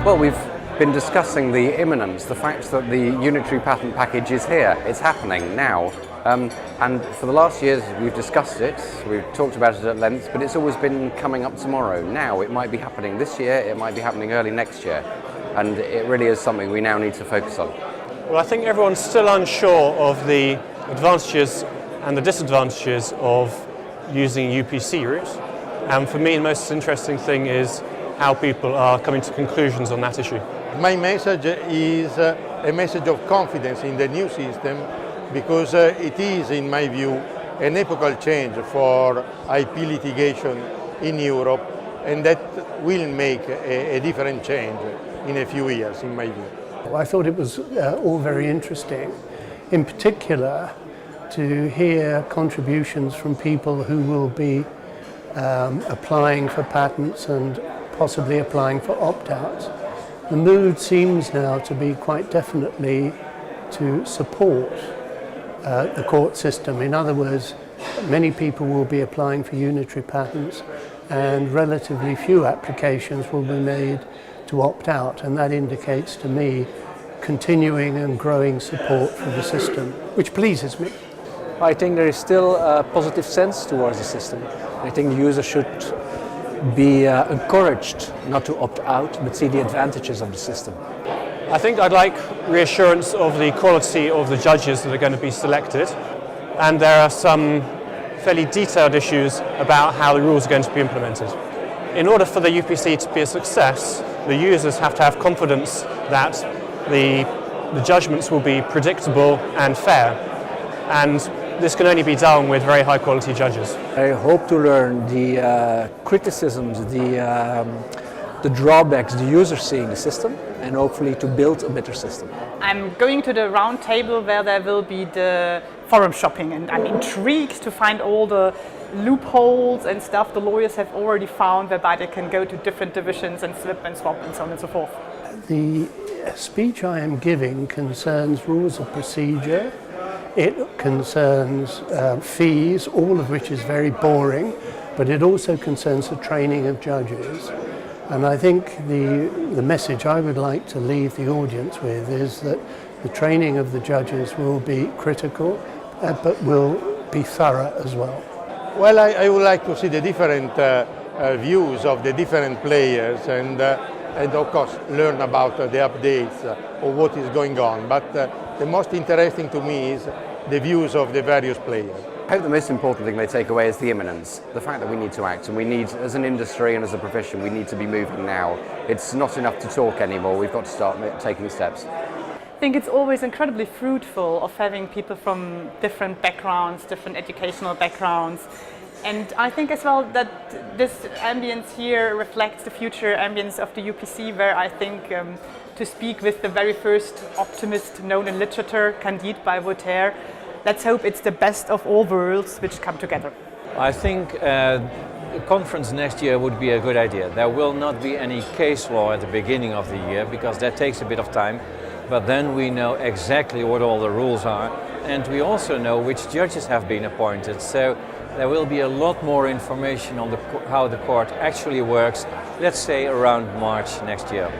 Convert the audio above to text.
Well, we've been discussing the imminence, the fact that the Unitary Patent Package is here. It's happening now. And for the last years we've discussed it, we've talked about it at length, but it's always been coming up tomorrow. Now it might be happening this year, it might be happening early next year, and it really is something we now need to focus on. Well, I think everyone's still unsure of the advantages and the disadvantages of using UPC route. And for me, the most interesting thing is how people are coming to conclusions on that issue. My message is a message of confidence in the new system, because it is, in my view, an epochal change for IP litigation in Europe, and that will make a different change in a few years, in my view. I thought it was all very interesting, in particular to hear contributions from people who will be applying for patents and possibly applying for opt-outs. The mood seems now to be quite definitely to support the court system. In other words, many people will be applying for unitary patents and relatively few applications will be made to opt out, and that indicates to me continuing and growing support for the system, which pleases me. I think there is still a positive sense towards the system. I think the user should be encouraged not to opt out, but see the advantages of the system. I think I'd like reassurance of the quality of the judges that are going to be selected, and there are some fairly detailed issues about how the rules are going to be implemented. In order for the UPC to be a success, the users have to have confidence that the judgments will be predictable and fair, and this can only be done with very high quality judges. I hope to learn the criticisms, the drawbacks the users see in the system, and hopefully to build a better system. I'm going to the round table where there will be the forum shopping, and I'm intrigued to find all the loopholes and stuff the lawyers have already found, whereby they can go to different divisions and flip and swap and so on and so forth. The speech I am giving concerns rules of procedure. It concerns fees, all of which is very boring, but it also concerns the training of judges. And I think the message I would like to leave the audience with is that the training of the judges will be critical, but will be thorough as well. Well, I would like to see the different views of the different players, and of course learn about the updates of what is going on. But the most interesting to me is the views of the various players. I hope the most important thing they take away is the imminence, the fact that we need to act, and we need, as an industry and as a profession, we need to be moving now. It's not enough to talk anymore, we've got to start taking steps. I think it's always incredibly fruitful of having people from different backgrounds, different educational backgrounds. And I think as well that this ambience here reflects the future ambience of the UPC, where I think to speak with the very first optimist known in literature, Candide by WOUTER, let's hope it's the best of all worlds which come together. I think a conference next year would be a good idea. There will not be any case law at the beginning of the year, because that takes a bit of time, but then we know exactly what all the rules are, and we also know which judges have been appointed. So there will be a lot more information on how the court actually works, let's say around March next year.